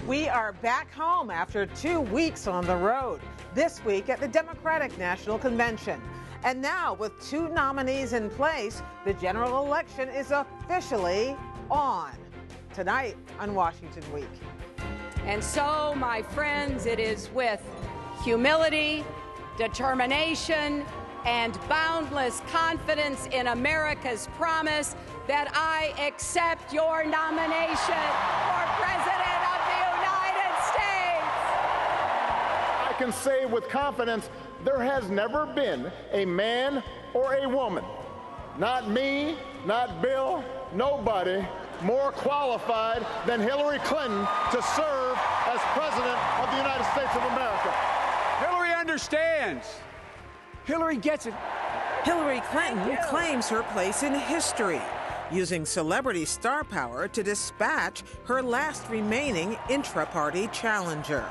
We are back home after 2 weeks on the road. This week at the Democratic National Convention. And now, with 2 nominees in place, the general election is officially on. Tonight on Washington Week. And so, my friends, it is with humility, determination, and boundless confidence in America's promise that I accept your nomination for President of the United States. I can say with confidence, there has never been a man or a woman, not me, not Bill, nobody, more qualified than Hillary Clinton to serve as President of the United States of America. Hillary understands. Hillary gets it. Hillary Clinton claims her place in history, using celebrity star power to dispatch her last remaining intra-party challenger.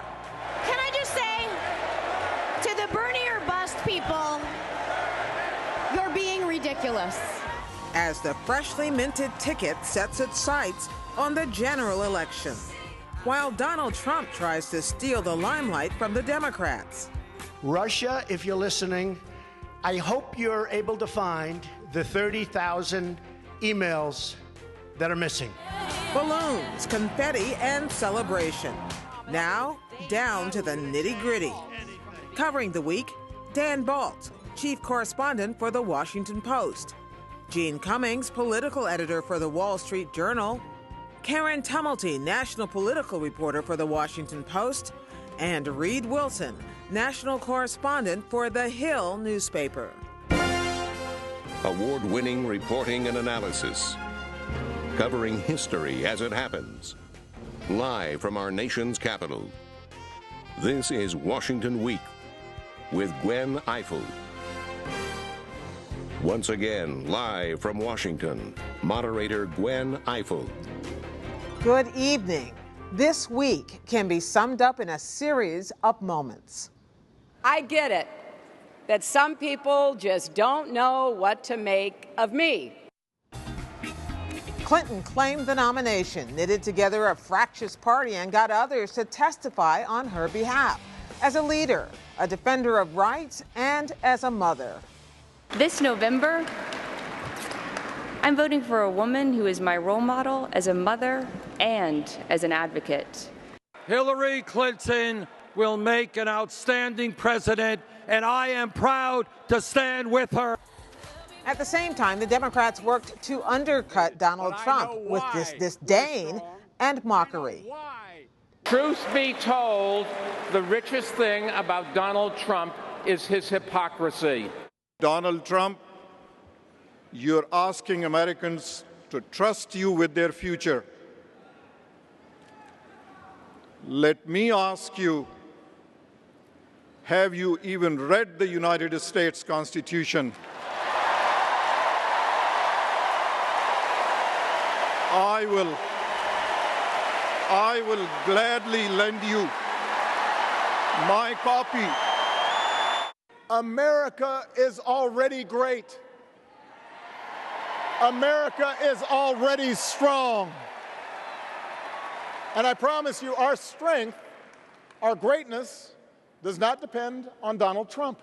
Can I just say to the Bernie or bust people, you're being ridiculous. As the freshly minted ticket sets its sights on the general election, while Donald Trump tries to steal the limelight from the Democrats. Russia, if you're listening, I hope you're able to find the 30,000 emails that are missing. Balloons, confetti, and celebration. Now, down to the nitty-gritty. Covering the week, Dan Balt, chief correspondent for The Washington Post. Gene Cummings, political editor for The Wall Street Journal. Karen Tumulty, national political reporter for The Washington Post. And Reed Wilson, national correspondent for The Hill newspaper. Award-winning reporting and analysis, covering history as it happens, live from our nation's capital. This is Washington Week with Gwen Ifill. Once again, live from Washington, moderator Gwen Ifill. Good evening. This week can be summed up in a series of moments. I get it, that some people just don't know what to make of me. Clinton claimed the nomination, knitted together a fractious party, and got others to testify on her behalf. As a leader, a defender of rights, and as a mother. This November, I'm voting for a woman who is my role model as a mother and as an advocate. Hillary Clinton will make an outstanding president, and I am proud to stand with her. At the same time, the Democrats worked to undercut Donald Trump with this disdain and mockery. Truth be told, the richest thing about Donald Trump is his hypocrisy. Donald Trump, you're asking Americans to trust you with their future. Let me ask you, have you even read the United States Constitution? I will gladly lend you my copy. America is already great. America is already strong. And I promise you, our strength, our greatness, does not depend on Donald Trump.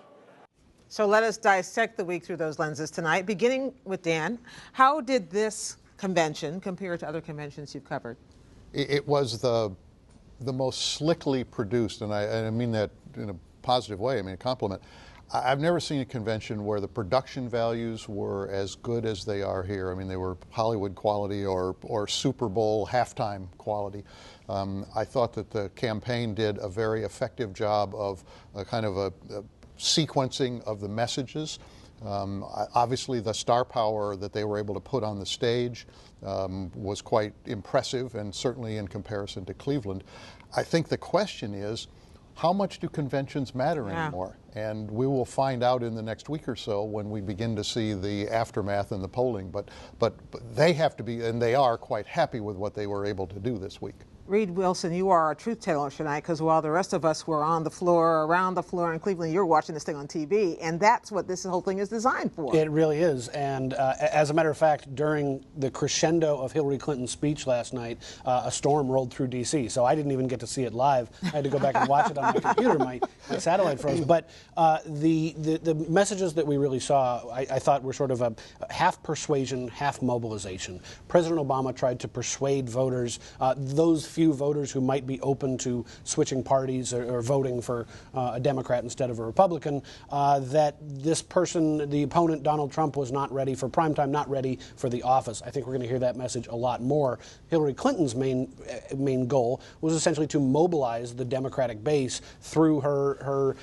So let us dissect the week through those lenses tonight, beginning with Dan. How did this convention compare to other conventions you've covered? It was the most slickly produced, and I mean that in a positive way, I mean a compliment. I've never seen a convention where the production values were as good as they are here. I mean, they were Hollywood quality or Super Bowl halftime quality. I thought that the campaign did a very effective job of kind of a sequencing of the messages. Obviously, the star power that they were able to put on the stage was quite impressive, and certainly in comparison to Cleveland. I think the question is, how much do conventions matter anymore? And we will find out in the next week or so when we begin to see the aftermath and the polling. But they have to be, and they are, quite happy with what they were able to do this week. Reed Wilson, you are a truth teller tonight, because while the rest of us were on the floor, around the floor in Cleveland, you're watching this thing on TV, and that's what this whole thing is designed for. It really is. And as a matter of fact, during the crescendo of Hillary Clinton's speech last night, a storm rolled through D.C., so I didn't even get to see it live. I had to go back and watch it on my computer. My satellite froze. But the messages that we really saw, I thought were sort of a half persuasion, half mobilization. President Obama tried to persuade voters, those few voters who might be open to switching parties or voting for a Democrat instead of a Republican, that this person, the opponent, Donald Trump, was not ready for primetime, not ready for the office. I think we're going to hear that message a lot more. Hillary Clinton's main goal was essentially to mobilize the Democratic base through her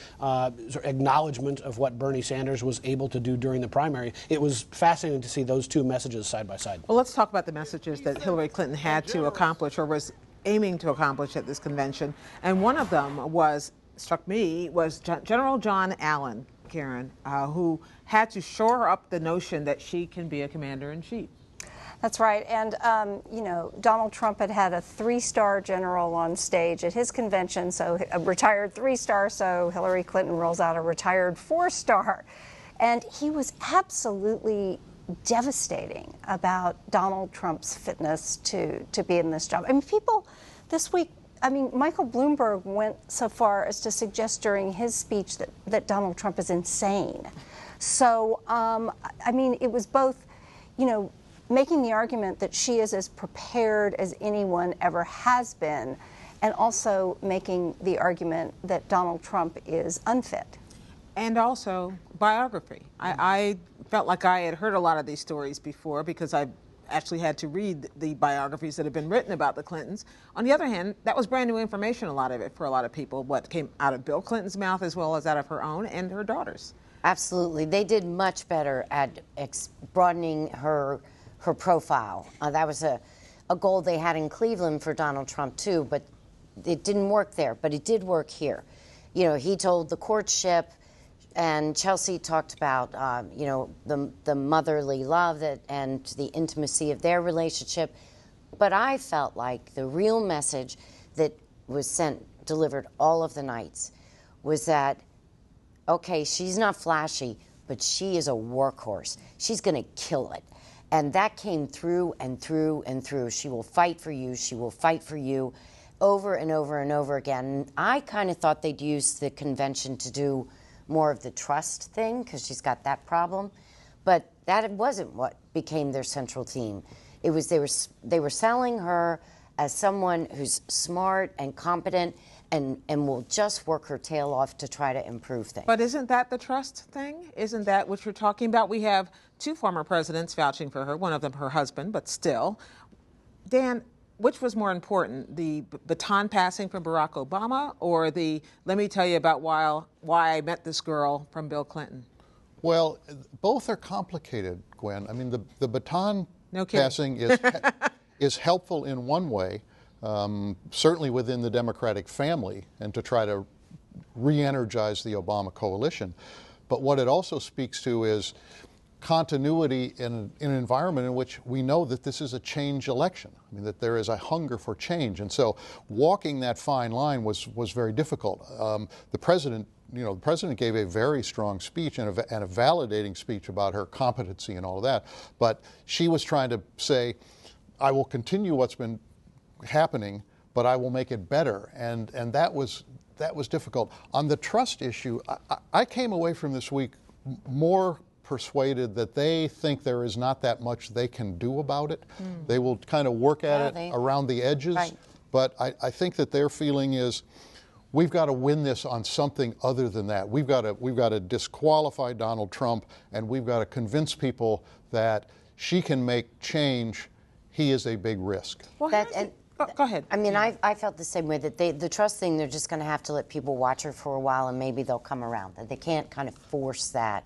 acknowledgement of what Bernie Sanders was able to do during the primary. It was fascinating to see those two messages side by side. Well, let's talk about the messages that Hillary Clinton had to accomplish, or was aiming to accomplish at this convention. And one of them struck me, was General John Allen, Karen, who had to shore up the notion that she can be a commander-in-chief. That's right. And, you know, Donald Trump had a 3-star general on stage at his convention, so a retired 3-star, so Hillary Clinton rolls out a retired 4-star. And he was absolutely devastating about Donald Trump's fitness to be in this job. I mean, people this week, I mean, Michael Bloomberg went so far as to suggest during his speech that Donald Trump is insane. So, I mean, it was both, you know, making the argument that she is as prepared as anyone ever has been, and also making the argument that Donald Trump is unfit. And also biography. I felt like I had heard a lot of these stories before, because I actually had to read the biographies that have been written about the Clintons. On the other hand, that was brand new information, a lot of it, for a lot of people, what came out of Bill Clinton's mouth as well as out of her own and her daughter's. Absolutely. They did much better at broadening her profile. That was a goal they had in Cleveland for Donald Trump, too, but it didn't work there. But it did work here. You know, he told the courtship, and Chelsea talked about, you know, the motherly love and the intimacy of their relationship. But I felt like the real message that was delivered all of the nights was that, okay, she's not flashy, but she is a workhorse. She's going to kill it. And that came through and through and through. She will fight for you. She will fight for you over and over and over again. I kind of thought they'd use the convention to do more of the trust thing, because she's got that problem. But that wasn't what became their central theme. It was they were selling her as someone who's smart and competent and will just work her tail off to try to improve things. But isn't that the trust thing? Isn't that what you're talking about? We have 2 former presidents vouching for her, one of them her husband, but still. Dan, which was more important, the baton passing from Barack Obama, or the let me tell you about why I met this girl from Bill Clinton? Well, both are complicated, Gwen. I mean, the baton passing is helpful in one way, certainly within the Democratic family, and to try to re-energize the Obama coalition. But what it also speaks to is continuity in an environment in which we know that this is a change election. I mean, that there is a hunger for change. And so walking that fine line was very difficult. The president gave a very strong speech and a validating speech about her competency and all of that. But she was trying to say, I will continue what's been happening, but I will make it better. And that was difficult. On the trust issue, I came away from this week more persuaded that they think there is not that much they can do about it. They will kind of work at it around the edges. Right. But I think that their feeling is, we've got to win this on something other than that. We've got to disqualify Donald Trump, and we've got to convince people that she can make change. He is a big risk. Well, go ahead. I mean, I felt the same way, that the trust thing, they're just going to have to let people watch her for a while, and maybe they'll come around. That they can't kind of force that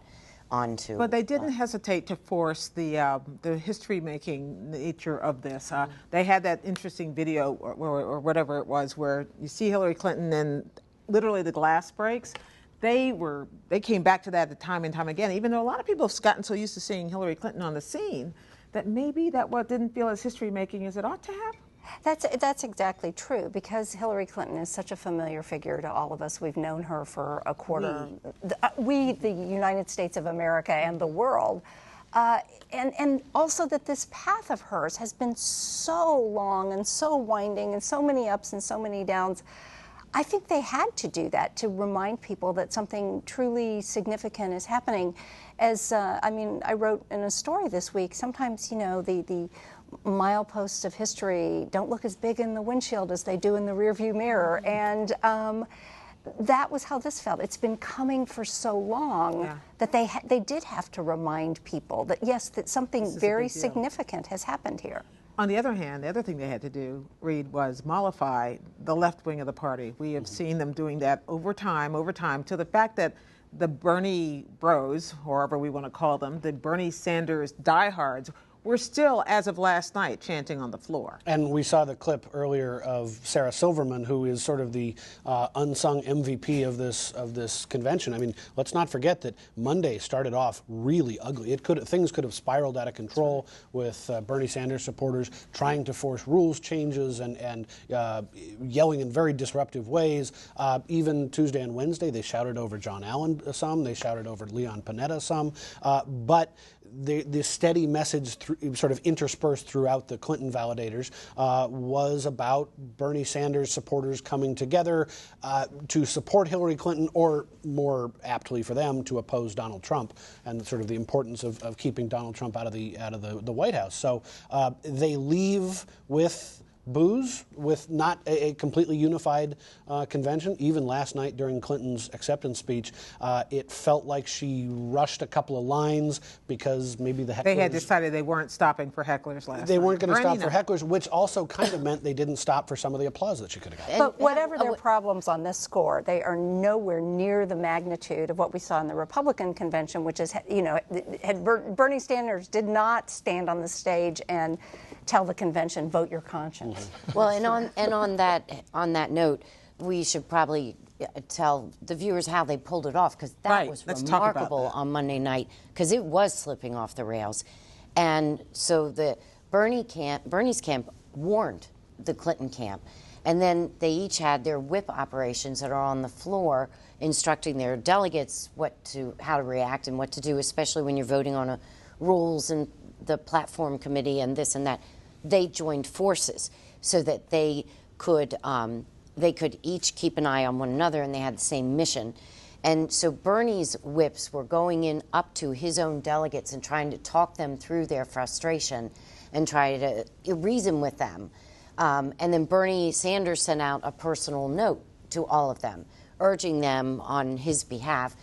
onto. But they didn't hesitate to force the history-making nature of this. They had that interesting video or whatever it was, where you see Hillary Clinton and literally the glass breaks. They came back to that time and time again, even though a lot of people have gotten so used to seeing Hillary Clinton on the scene that maybe that didn't feel as history-making as it ought to have. That's exactly true, because Hillary Clinton is such a familiar figure to all of us. We've known her for a quarter. We, the United States of America and the world. And also that this path of hers has been so long and so winding and so many ups and so many downs. I think they had to do that to remind people that something truly significant is happening. As I wrote in a story this week, sometimes, the mileposts of history don't look as big in the windshield as they do in the rearview mirror. And that was how this felt. It's been coming for so long that they did have to remind people that, yes, that something very significant has happened here. On the other hand, the other thing they had to do, Reed, was mollify the left wing of the party. We have seen them doing that over time, to the fact that the Bernie bros, or however we want to call them, the Bernie Sanders diehards, were still, as of last night, chanting on the floor. And we saw the clip earlier of Sarah Silverman, who is sort of the unsung MVP of this convention. I mean, let's not forget that Monday started off really ugly. Things could have spiraled out of control with Bernie Sanders supporters trying to force rules changes and yelling in very disruptive ways. Even Tuesday and Wednesday, they shouted over John Allen some, they shouted over Leon Panetta some, but the steady message sort of interspersed throughout the Clinton validators was about Bernie Sanders supporters coming together to support Hillary Clinton, or more aptly for them, to oppose Donald Trump, and sort of the importance of keeping Donald Trump out of the White House. So they leave with boos, with not a completely unified convention. Even last night during Clinton's acceptance speech, it felt like she rushed a couple of lines because maybe the hecklers... They had decided they weren't stopping for hecklers last night. They weren't going to stop for hecklers, which also kind of meant they didn't stop for some of the applause that she could have gotten. But whatever their problems on this score, they are nowhere near the magnitude of what we saw in the Republican convention, which is, Bernie Sanders did not stand on the stage and tell the convention, vote your conscience. Well, on that note, we should probably tell the viewers how they pulled it off, because that was remarkable on Monday night, because it was slipping off the rails. And so the Bernie's camp warned the Clinton camp, and then they each had their whip operations that are on the floor instructing their delegates how to react and what to do, especially when you're voting on rules and the platform committee and this and that. They joined forces so that they could each keep an eye on one another, and they had the same mission. And so Bernie's whips were going in up to his own delegates and trying to talk them through their frustration and try to reason with them. And then Bernie Sanders sent out a personal note to all of them, urging them on his behalf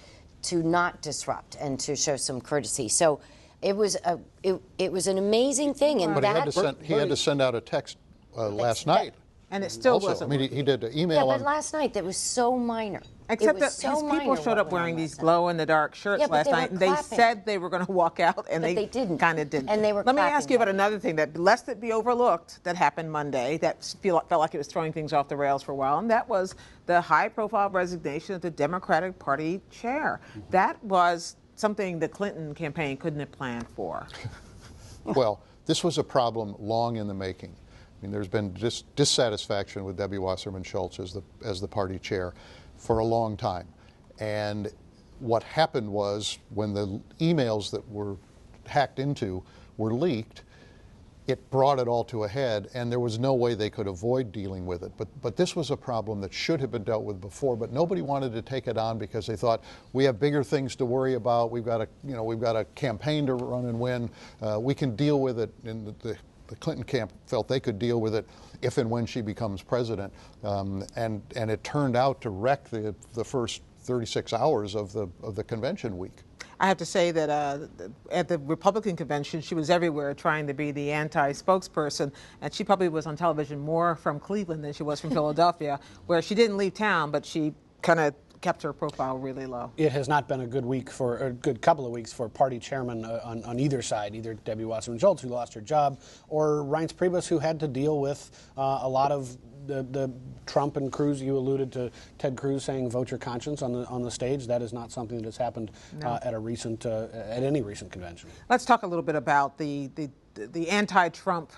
to not disrupt and to show some courtesy. So it was an amazing thing, and but he had to send out a text last night. And it still wasn't. I mean, he did email. Yeah, but last night that was so minor. Except that his people showed up wearing these glow-in-the-dark shirts last night, and they said they were going to walk out, and they didn't. Kind of didn't. And they were. Let me ask you about another thing that, lest it be overlooked, that happened Monday. That felt like it was throwing things off the rails for a while, and that was the high-profile resignation of the Democratic Party chair. That was something the Clinton campaign couldn't have planned for. Well, this was a problem long in the making. I mean, there's been dissatisfaction with Debbie Wasserman Schultz as the party chair for a long time. And what happened was, when the emails that were hacked into were leaked, it brought it all to a head, and there was no way they could avoid dealing with it. But this was a problem that should have been dealt with before, but nobody wanted to take it on because they thought, we have bigger things to worry about. We've got a campaign to run and win. We can deal with it. And the Clinton camp felt they could deal with it if and when she becomes president, and it turned out to wreck the first 36 hours of the convention week. I have to say that at the Republican convention, she was everywhere trying to be the anti-spokesperson, and she probably was on television more from Cleveland than she was from Philadelphia, where she didn't leave town, but she kind of kept her profile really low. It has not been a good week or a good couple of weeks for party chairmen on either side, either Debbie Wasserman-Schultz, who lost her job, or Reince Priebus, who had to deal with a lot of the Trump and Cruz. You alluded to Ted Cruz saying "vote your conscience" on the stage. That is not something that has happened at a recent at any recent convention. Let's talk a little bit about the anti-Trump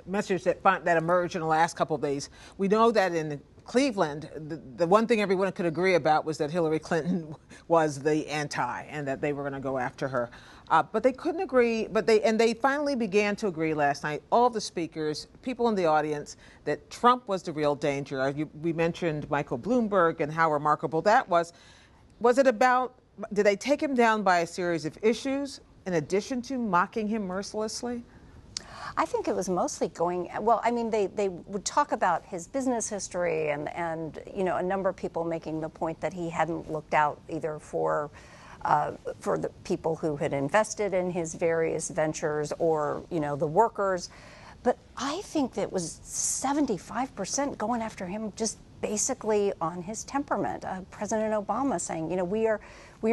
message that emerged in the last couple of days. We know that in Cleveland, the one thing everyone could agree about was that Hillary Clinton was the anti, and that they were going to go after her. But they couldn't agree. They finally began to agree last night. All the speakers, people in the audience, that Trump was the real danger. We mentioned Michael Bloomberg and how remarkable that was. Was it about? Did they take him down by a series of issues in addition to mocking him mercilessly? I think it was mostly going, well, I mean, they would talk about his business history and you know, a number of people making the point that he hadn't looked out either for the people who had invested in his various ventures or, you know, the workers. But I think that was 75% going after him just basically on his temperament. President Obama saying, you know, we are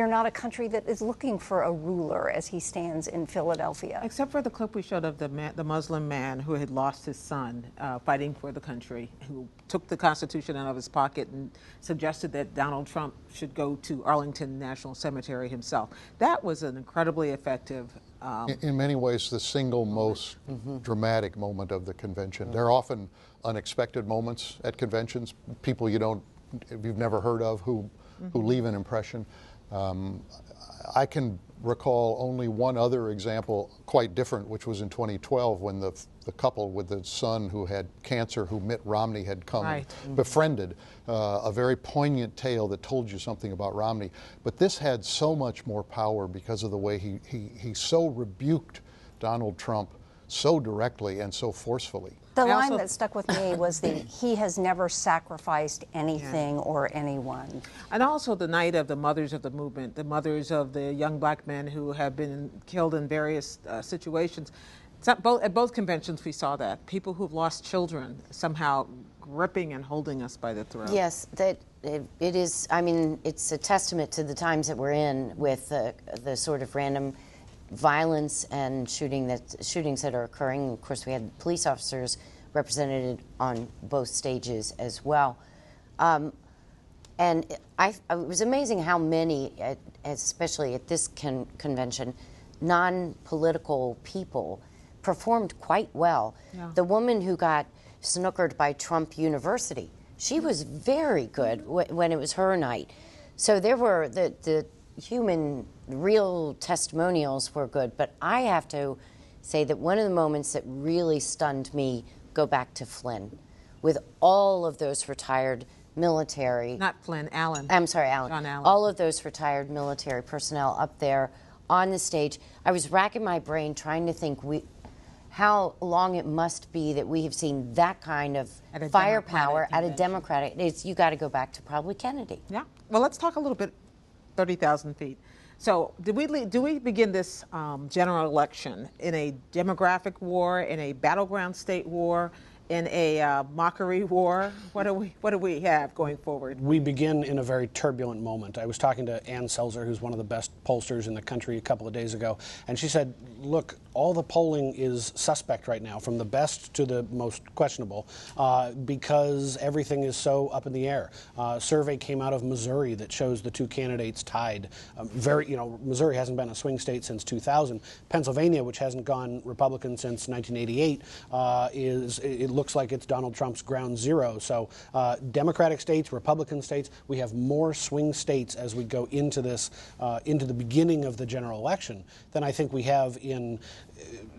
not a country that is looking for a ruler as he stands in Philadelphia. Except for the clip we showed of the Muslim man who had lost his son fighting for the country, who took the Constitution out of his pocket and suggested that Donald Trump should go to Arlington National Cemetery himself. That was an incredibly effective in many ways, the single most dramatic moment of the convention. There are often unexpected moments at conventions, people you've never heard of who leave an impression. I can recall only one other example, quite different, which was in 2012 when the couple with the son who had cancer, who Mitt Romney had come and befriended, a very poignant tale that told you something about Romney. But this had so much more power because of the way he so rebuked Donald Trump so directly and so forcefully. The line that stuck with me was he has never sacrificed anything or anyone. And also the night of the mothers of the movement, the mothers of the young black men who have been killed in various situations. At both conventions we saw that. People who've lost children somehow gripping and holding us by the throat. Yes, that it is, I mean, it's a testament to the times that we're in with the sort of random violence and shootings that are occurring. Of course, we had police officers represented on both stages as well. And it was amazing how many, especially at this convention, non-political people performed quite well. Yeah. The woman who got snookered by Trump University, she was very good when it was her night. So there were the human, real testimonials were good, but I have to say that one of the moments that really stunned me go back to Flynn, with all of those retired military... Not Flynn, Allen. I'm sorry, Allen. John Allen. All of those retired military personnel up there on the stage. I was racking my brain trying to think how long it must be that we have seen that kind of firepower at a Democratic... you got to go back to probably Kennedy. Yeah. Well, let's talk a little bit 30,000 feet. So do we begin this general election in a demographic war, in a battleground state war, in a mockery war? What do we have going forward? We begin in a very turbulent moment. I was talking to Ann Selzer, who's one of the best pollsters in the country, a couple of days ago, and she said, look, all the polling is suspect right now, from the best to the most questionable, because everything is so up in the air. A survey came out of Missouri that shows the two candidates tied. Missouri hasn't been a swing state since 2000. Pennsylvania, which hasn't gone Republican since 1988, it looks like it's Donald Trump's ground zero. So Democratic states, Republican states, we have more swing states as we go into this, into the beginning of the general election than I think we have in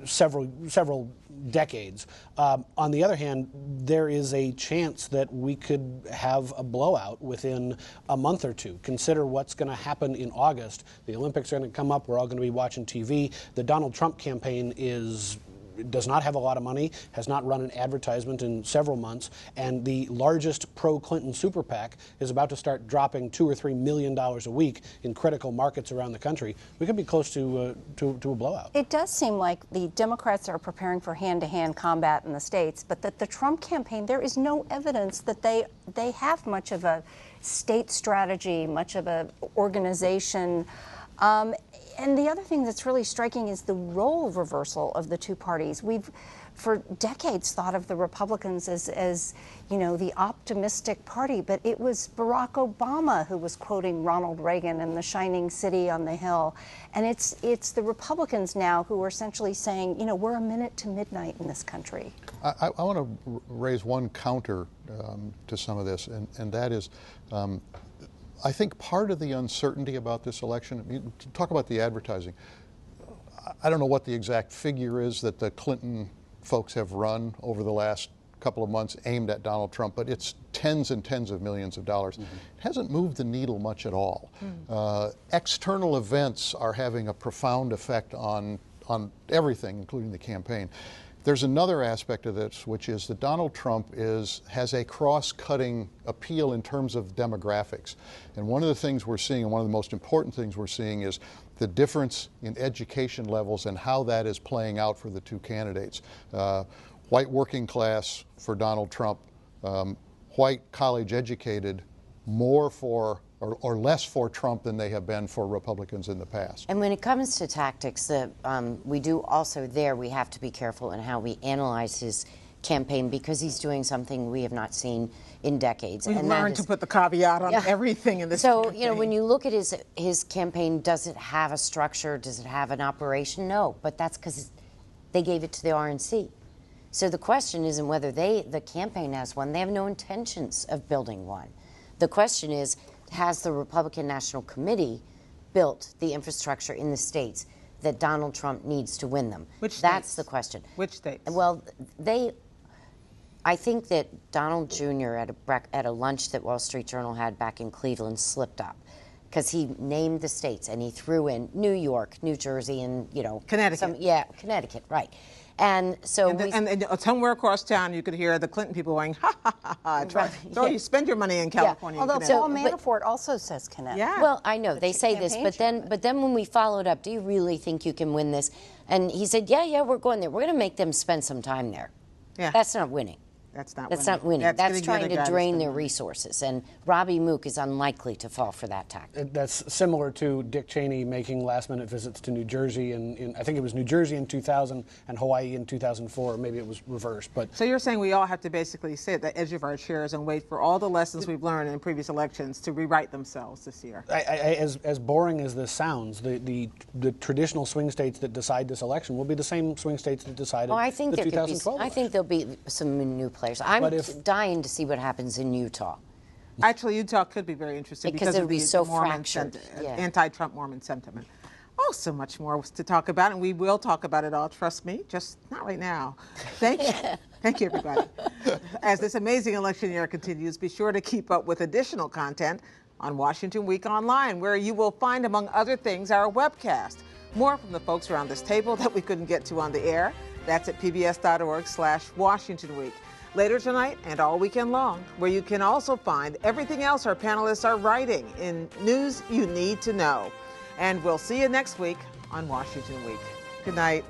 several decades. On the other hand, there is a chance that we could have a blowout within a month or two. Consider what's going to happen in August. The Olympics are going to come up. We're all going to be watching TV. The Donald Trump campaign is does not have a lot of money, has not run an advertisement in several months, and the largest pro-Clinton super PAC is about to start dropping $2 or $3 million a week in critical markets around the country. We could be close to a blowout. It does seem like the Democrats are preparing for hand-to-hand combat in the states, but that the Trump campaign, there is no evidence that they have much of a state strategy, much of an organization. And the other thing that's really striking is the role reversal of the two parties. We've, for decades, thought of the Republicans as you know, the optimistic party, but it was Barack Obama who was quoting Ronald Reagan in The Shining City on the Hill. And it's the Republicans now who are essentially saying, you know, we're a minute to midnight in this country. I want to raise one counter to some of this, and that is, I think part of the uncertainty about this election, talk about the advertising. I don't know what the exact figure is that the Clinton folks have run over the last couple of months aimed at Donald Trump, but it's tens and tens of millions of dollars. It hasn't moved the needle much at all. External events are having a profound effect on everything, including the campaign. There's another aspect of this, which is that Donald Trump has a cross-cutting appeal in terms of demographics. And one of the things we're seeing, and one of the most important things we're seeing, is the difference in education levels and how that is playing out for the two candidates. White working class for Donald Trump, white college educated, more for or less for Trump than they have been for Republicans in the past. And when it comes to tactics, we do also there, we have to be careful in how we analyze his campaign, because he's doing something we have not seen in decades. We've learned to put the caveat on everything in this campaign. You know, when you look at his campaign, does it have a structure? Does it have an operation? No, but that's because they gave it to the RNC. So the question isn't whether the campaign has one. They have no intentions of building one. The question is, has the Republican National Committee built the infrastructure in the states that Donald Trump needs to win them? That's the question. Which states? Well, I think that Donald Jr. at a lunch that Wall Street Journal had back in Cleveland slipped up, because he named the states and he threw in New York, New Jersey, and Connecticut. Connecticut, right. And so and somewhere across town you could hear the Clinton people going, ha, ha, ha, ha. You spend your money in California. Although Paul Manafort also says Connecticut. Yeah. Well, I know, they say this, but then when we followed up, do you really think you can win this? And he said, yeah, we're going there. We're going to make them spend some time there. Yeah. That's not winning. That's not winning. That's trying to drain their resources, and Robbie Mook is unlikely to fall for that tactic. That's similar to Dick Cheney making last-minute visits to New Jersey, and I think it was New Jersey in 2000 and Hawaii in 2004, or maybe it was reversed. But so you're saying we all have to basically sit at the edge of our chairs and wait for all the lessons we've learned in previous elections to rewrite themselves this year? As boring as this sounds, the traditional swing states that decide this election will be the same swing states that decided the 2012 election. I think there'll be some new players. I'm dying to see what happens in Utah. Actually, Utah could be very interesting because it'll of be so fractured. Anti-Trump Mormon sentiment. Oh, so much more to talk about, and we will talk about it all, trust me, just not right now. Thank you. Thank you, everybody. As this amazing election year continues, be sure to keep up with additional content on Washington Week Online, where you will find, among other things, our webcast. More from the folks around this table that we couldn't get to on the air. That's at pbs.org/Washington Week. Later tonight and all weekend long, where you can also find everything else our panelists are writing in news you need to know. And we'll see you next week on Washington Week. Good night.